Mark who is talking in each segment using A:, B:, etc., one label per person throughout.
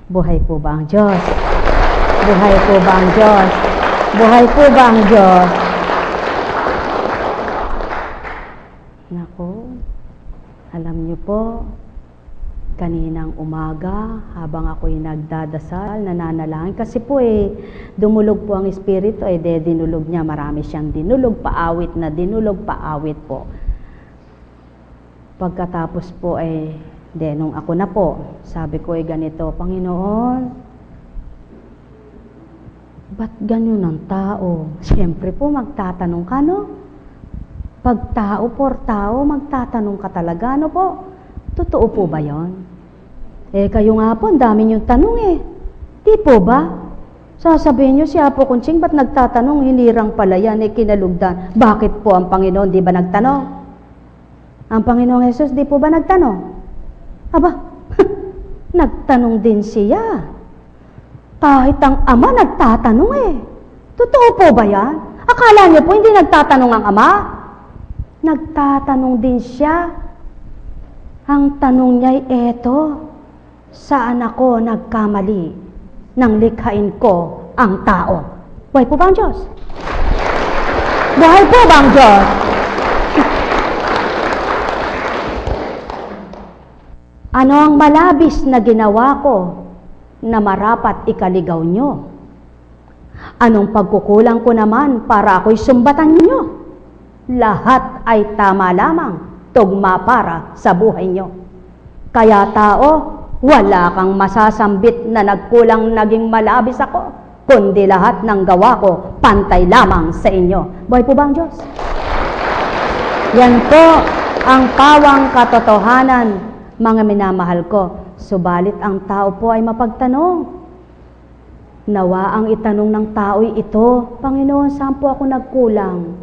A: Buhay po ba ang Diyos? Buhay po ba ang Diyos? Buhay po ba ang Diyos? Naku, alam niyo po, kaninang umaga, habang ako'y nagdadasal, nananalangin, kasi po dumulog po ang Espiritu, dinulog niya, marami siyang dinulog, paawit na dinulog, paawit po. Pagkatapos po nung ako na po, sabi ko ganito, Panginoon, ba't ganyan ang tao? Siyempre po, magtatanong ka, no? Pag tao, magtatanong ka talaga, no po? Totoo po ba yon? Kayo nga po, ang dami niyong tanong Di po ba? Sasabihin niyo, si Apo Kunching, ba't nagtatanong? Hinirang pala yan, kinalugdan. Bakit po ang Panginoon, di ba nagtanong? Ang Panginoong Jesus, di po ba nagtanong? Aba, nagtanong din siya. Kahit ang Ama nagtatanong Totoo po ba yan? Akala niyo po hindi nagtatanong ang Ama? Nagtatanong din siya. Ang tanong niya saan ako nagkamali nang likhain ko ang tao? Buhay po ba ang Diyos? Buhay po ba ang Diyos? Ano ang malabis na ginawa ko na marapat ikaligaw nyo? Anong pagkukulang ko naman para ako'y sumbatan nyo? Lahat ay tama lamang, tugma para sa buhay nyo. Kaya tao, wala kang masasambit na nagkulang naging malabis ako, kundi lahat ng gawa ko pantay lamang sa inyo. Buhay po ba ang Diyos? Yan po ang pawang katotohanan, mga minamahal ko. Subalit ang tao po ay mapagtanong. Nawa ang itanong ng tao'y ito, Panginoon, saan po ako nagkulang?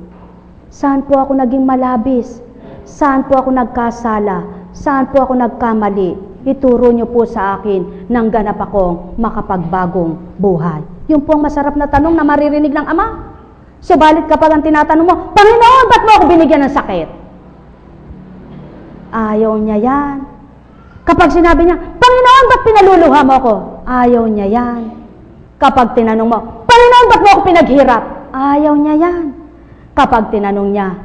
A: Saan po ako naging malabis? Saan po ako nagkasala? Saan po ako nagkamali? Ituro niyo po sa akin nang ganap akong makapagbagong buhay. Yun po ang masarap na tanong na maririnig ng Ama. Subalit kapag ang tinatanong mo, Panginoon, ba't mo ako binigyan ng sakit? Ayaw niya yan. Kapag sinabi niya, Panginoon, ba't pinaluluha mo ako? Ayaw niya yan. Kapag tinanong mo, Panginoon, ba't mo ako pinaghirap? Ayaw niya yan. Kapag tinanong niya,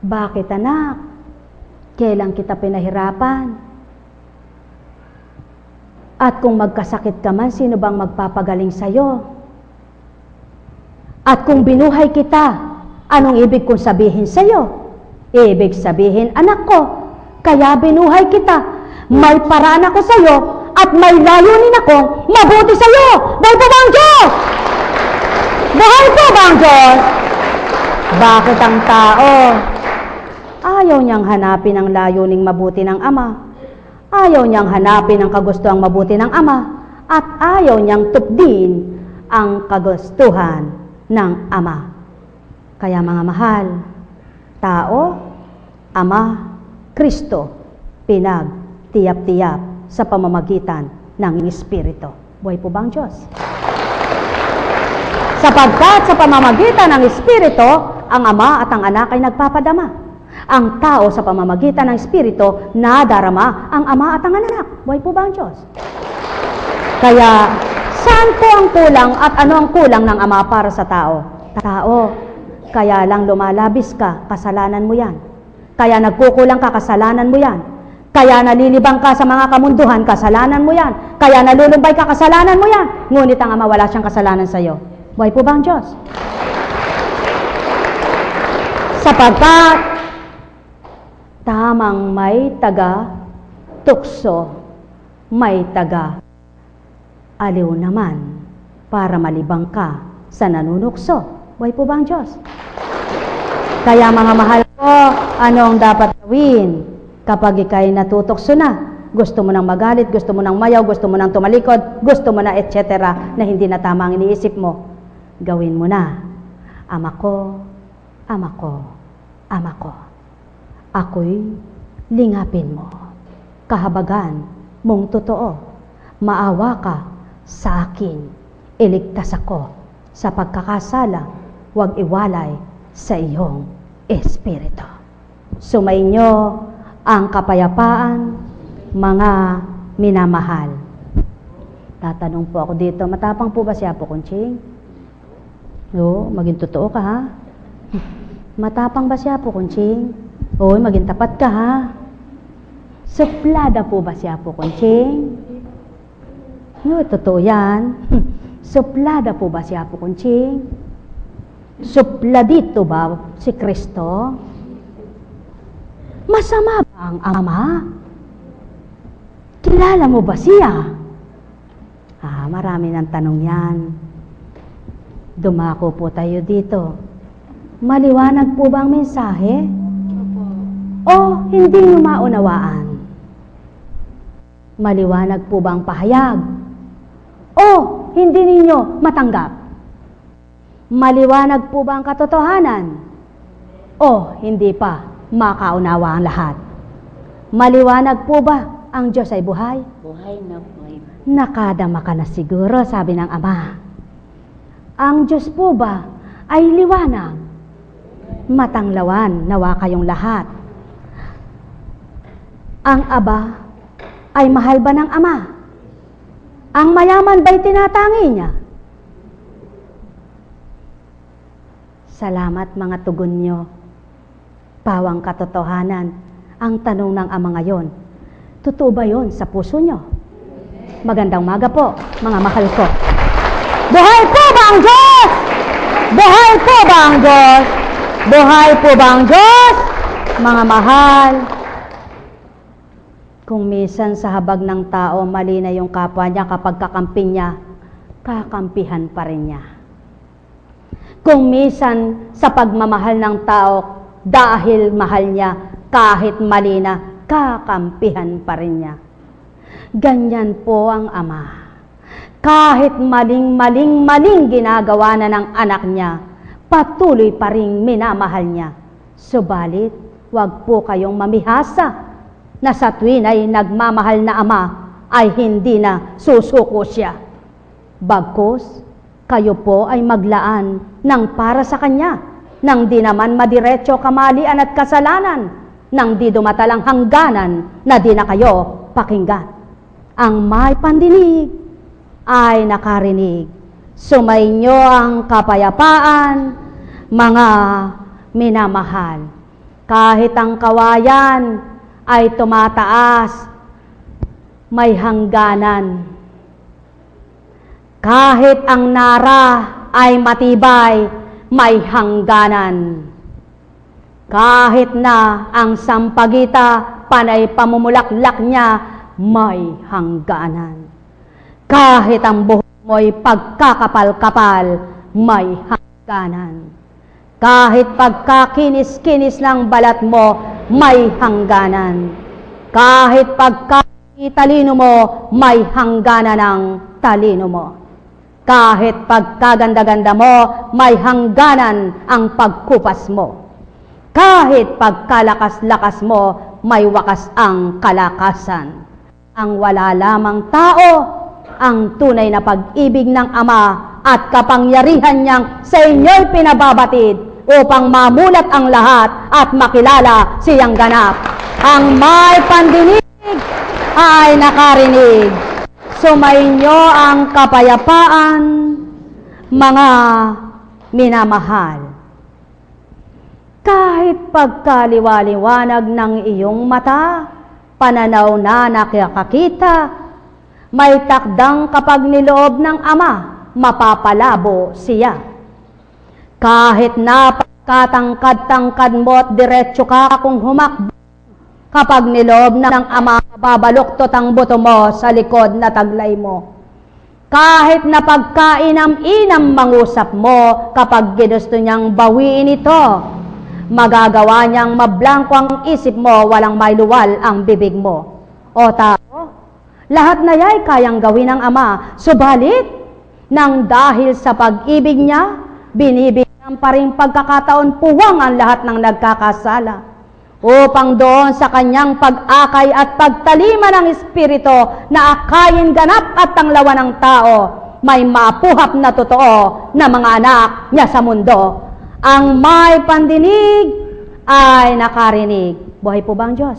A: bakit anak? Kailan kita pinahirapan? At kung magkasakit ka man, sino bang magpapagaling sa'yo? At kung binuhay kita, anong ibig kong sabihin sa'yo? Ibig sabihin, anak ko, kaya binuhay kita. May paraan ako sa'yo at may layunin akong mabuti sa'yo. Buhay po ba ang Diyos? Buhay po ba ang Diyos? Bakit ang tao ayaw niyang hanapin ang layuning mabuti ng Ama? Ayaw niyang hanapin ang kagustuhang mabuti ng Ama? At ayaw niyang tupdin ang kagustuhan ng Ama? Kaya mga mahal, tao, Ama, Kristo, pinagtiyap-tiyap sa pamamagitan ng Espiritu. Buhay po ba ang Diyos? Sapagkat sa pamamagitan ng Espiritu, ang Ama at ang Anak ay nagpapadama. Ang tao sa pamamagitan ng Espiritu, nadarama ang Ama at ang Anak. Buhay po ba ang Diyos? Kaya, saan po ang kulang at ano ang kulang ng Ama para sa tao? Tao, kaya lang lumalabis ka, kasalanan mo yan. Kaya nagkukulang ka, kasalanan mo yan. Kaya nalilibang ka sa mga kamunduhan, kasalanan mo yan. Kaya nalulumbay ka, kasalanan mo yan. Ngunit ang Ama, wala siyang kasalanan sa iyo. Buhay po ba ang Diyos? Sapagkat tamang may taga-tukso, may taga-aliw naman para malibang ka sa nanunukso. Buhay po ba ang Diyos? Kaya mga mahal ko, ano ang dapat gawin kapag ikay natutokso na? Gusto mo nang magalit, gusto mo nang mayaw, gusto mo nang tumalikod, gusto mo na etc. na hindi na tama ang iniisip mo. Gawin mo na. Ama ko, Ama ko, Ama ko. Ako'y lingapin mo. Kahabagan mong totoo. Maawa ka sa akin. Iligtas ako sa pagkakasala. Huwag iwalay sa iyong Espiritu. Sumainyo ang kapayapaan, mga minamahal. Tatanong po ako dito, matapang po ba si Apo Kunching? Oo, maging totoo ka ha? Matapang ba si Apo Kunching? Oo, maging tapat ka ha? Suplada po ba si Apo Kunching? Oo, totoo yan. Suplada po ba si Apo Kunching? Supladito ba si Kristo? Masama ba ang Ama? Kilala mo ba siya? Marami ng tanong yan. Dumako po tayo dito. Maliwanag po ba ang mensahe? O hindi nyo maunawaan? Maliwanag po ba ang pahayag? O hindi ninyo matanggap? Maliwanag po ba ang katotohanan? O hindi pa makaunawa ang lahat? Maliwanag po ba ang Diyos ay buhay?
B: Buhay na buhay.
A: Nakadama ka na siguro, sabi ng Ama. Ang Diyos po ba ay liwanag? Matanglawan, nawa kayong lahat. Ang Aba ay mahal ba ng Ama? Ang mayaman ba'y tinatangi niya? Salamat mga tugon nyo. Pawang katotohanan ang tanong ng Ama ngayon. Totoo ba yon sa puso nyo? Magandang umaga po, mga mahal ko. Buhay po ba ang Diyos? Buhay po ba ang Diyos? Buhay po ba ang Diyos? Mga mahal, kung minsan sa habag ng tao, mali na yung kapwa niya kapag kakampi niya, kakampihan pa rin niya. Kung minsan sa pagmamahal ng tao, dahil mahal niya, kahit mali na, kakampihan pa rin niya. Ganyan po ang Ama. Kahit maling ginagawa na ng anak niya, patuloy pa ring minamahal niya. Subalit, wag po kayong mamihasa na sa tuwin ay nagmamahal na Ama ay hindi na susuko siya. Bagkus, kayo po ay maglaan ng para sa Kanya, nang di naman madiretso kamalian at kasalanan, nang di dumatalang hangganan na di na kayo pakinggan. Ang may pandinig ay nakarinig. Sumainyo ang kapayapaan, mga minamahal. Kahit ang kawayan ay tumataas, may hangganan. Kahit ang nara ay matibay, may hangganan. Kahit na ang sampagita, panay pamumulaklak niya, may hangganan. Kahit ang buhok mo'y pagkakapal-kapal, may hangganan. Kahit pagkakinis-kinis ng balat mo, may hangganan. Kahit pagkakitalino mo, may hangganan ng talino mo. Kahit pagkaganda-ganda mo, may hangganan ang pagkupas mo. Kahit pagkalakas-lakas mo, may wakas ang kalakasan. Ang wala lamang tao, ang tunay na pag-ibig ng Ama at kapangyarihan niyang sa inyo'y pinababatid upang mamulat ang lahat at makilala siyang ganap. Ang may pandinig ay nakarinig. Sumainyo ang kapayapaan, mga minamahal. Kahit pagkaliwaliwanag ng iyong mata, pananaw na nakakakita, may takdang kapag niloob ng Ama, mapapalabo siya. Kahit na pagkatangkad-tangkad mo at diretso ka kung humakbo, kapag niloob ng Ama, babaluktot ang buto mo sa likod na taglay mo. Kahit na pagkainam-inam mangusap mo, kapag ginusto niyang bawiin ito, magagawa niyang mablangko ang isip mo, walang mailuwal ang bibig mo. O tao, lahat na ya'y kayang gawin ng Ama, subalit, nang dahil sa pag-ibig niya, binibigyan pa rin pagkakataon puwang ang lahat ng nagkakasala, upang doon sa kanyang pag-akay at pagtalima ng Espiritu na akayin ganap at tanglawan ng tao, may mapuhap na totoo na mga anak niya sa mundo. Ang may pandinig ay nakarinig. Buhay po ba ang Diyos?